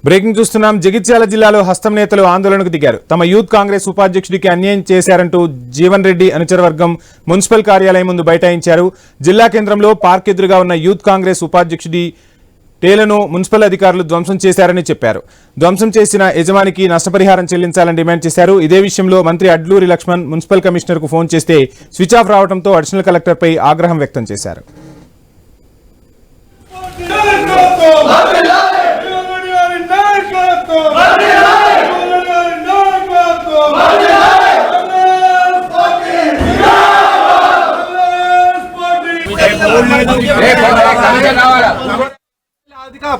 Breaking చూస్తున్నాం. జగిత్యాల జిల్లాలో హస్తం నేతలు ఆందోళనకు దిగారు. తమ యూత్ కాంగ్రెస్ ఉపాధ్యక్షుడికి అన్యాయం చేశారంటూ జీవన్ రెడ్డి అనుచరవర్గం మున్సిపల్ కార్యాలయం ముందు బైఠాయించారు. జిల్లా కేంద్రంలో పార్క్ ఎదురుగా ఉన్న యూత్ కాంగ్రెస్ ఉపాధ్యక్షుడి టేలను మున్సిపల్ అధికారులు ధ్వంసం చేశారని చెప్పారు. ధ్వంసం చేసిన యజమానికి నష్టపరిహారం చెల్లించాలని డిమాండ్ చేశారు. ఇదే విషయంలో మంత్రి అడ్లూరి లక్ష్మణ్ మున్సిపల్ కమిషనర్ కు ఫోన్ చేస్తే స్విచ్ ఆఫ్ రావడంతో అడిషనల్ కలెక్టర్పై ఆగ్రహం వ్యక్తం చేశారు.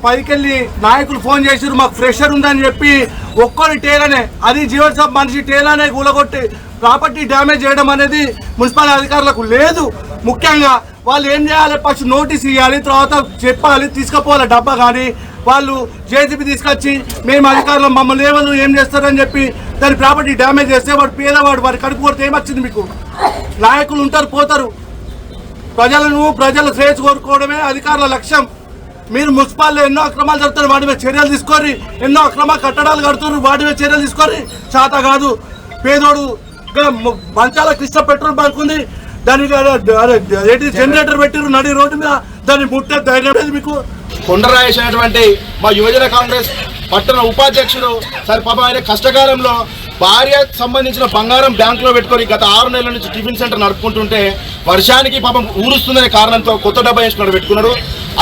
పైకెళ్ళి నాయకులు ఫోన్ చేసిరు, మాకు ప్రెషర్ ఉందని చెప్పి ఒక్కరి టేలనే, అది జీవన్ సాబ్ మనిషి టేలానే కూలగొట్టి ప్రాపర్టీ డ్యామేజ్ చేయడం అనేది మున్సిపల్ అధికారులకు లేదు. ముఖ్యంగా వాళ్ళు ఏం చేయాలి, ఫస్ట్ నోటీస్ ఇవ్వాలి, తర్వాత చెప్పాలి, తీసుకుపోవాలి డబ్బా. కానీ వాళ్ళు జేసీబీ తీసుకొచ్చి మేము అధికారులు మమ్మల్ని ఏమన్నా ఏం చేస్తారని చెప్పి దాని ప్రాపర్టీ డ్యామేజ్ చేస్తే వాడు పేదవాడు, వాడి కడుపు కొడితే ఏమొచ్చింది మీకు? నాయకులు ఉంటారు, పోతారు. ప్రజల శ్రేయస్సు కోరుకోవడమే అధికారుల లక్ష్యం. మీరు మున్సిపాల్లో ఎన్నో అక్రమాలు జరుగుతారు, వాటి మీద చర్యలు తీసుకొని, ఎన్నో అక్రమ కట్టడాలు కడుతున్నారు, వాటి మీద చర్యలు తీసుకొని. చేత కాదు, పేదోడు మంచాల కృష్ణ పెట్రోల్ బంక్ ఉంది, దానికి జనరేటర్ పెట్టిరు నడి రోడ్డు మీద, దాన్ని ముట్టే ధైర్యం లేదు మీకు? కొండరాయేసినటువంటి మా యువజన కాంగ్రెస్ పట్టణ ఉపాధ్యక్షుడు సరే పాపం ఆయన కష్టకాలంలో భార్య సంబంధించిన బంగారం బ్యాంకులో పెట్టుకొని గత 6 నెలల నుంచి టిఫిన్ సెంటర్ నడుపుకుంటుంటే వర్షానికి పాపం ఊరుస్తుందనే కారణంతో కొత్త డబ్బా వేసుకున్నాడు పెట్టుకున్నాడు.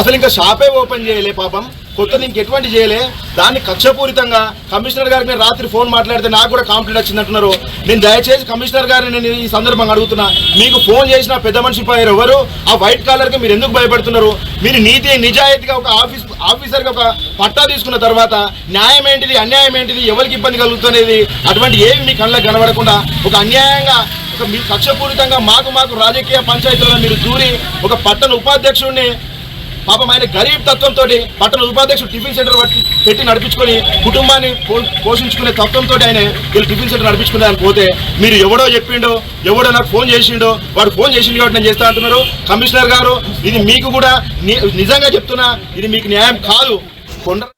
అసలు ఇంకా షాపే ఓపెన్ చేయలే, పాపం కొత్తది ఇంకెటువంటి చేయలే. దాన్ని కక్షపూరితంగా కమిషనర్ గారికి నేను రాత్రి ఫోన్ మాట్లాడితే నాకు కూడా కంప్లైంట్ వచ్చిందంటున్నారు. నేను దయచేసి కమిషనర్ గారిని నేను ఈ సందర్భంగా అడుగుతున్నా, మీకు ఫోన్ చేసిన పెద్ద మనిషి పోయారు ఎవరు? ఆ వైట్ కాలర్కి మీరు ఎందుకు భయపడుతున్నారు? మీరు నీతి నిజాయితీగా ఒక ఆఫీసర్గా ఒక పట్టా తీసుకున్న తర్వాత న్యాయం ఏంటిది, అన్యాయం ఏంటిది, ఎవరికి ఇబ్బంది కలుగుతున్నది, అటువంటి ఏమి మీ కళ్ళకు కనబడకుండా ఒక అన్యాయంగా మీ కక్షపూరితంగా మాకు రాజకీయ పంచాయతీలలో మీరు దూరి ఒక పట్టణ ఉపాధ్యక్షుడిని పాపం ఆయన గరీబ్ తత్వంతో పట్టణ ఉపాధ్యక్షుడు టిఫిన్ సెంటర్ పెట్టి నడిపించుకొని కుటుంబాన్ని పోషించుకునే తత్వంతో ఆయన వీళ్ళు టిఫిన్ సెంటర్ నడిపించుకునే పోతే మీరు ఎవడో చెప్పిండో, ఎవడో నాకు ఫోన్ చేసిండో, వాడు ఫోన్ చేసిండు కాబట్టి నేను చేస్తా అంటున్నారు. కమిషనర్ గారు, ఇది మీకు కూడా నిజంగా చెప్తున్నా, ఇది మీకు న్యాయం కాదు.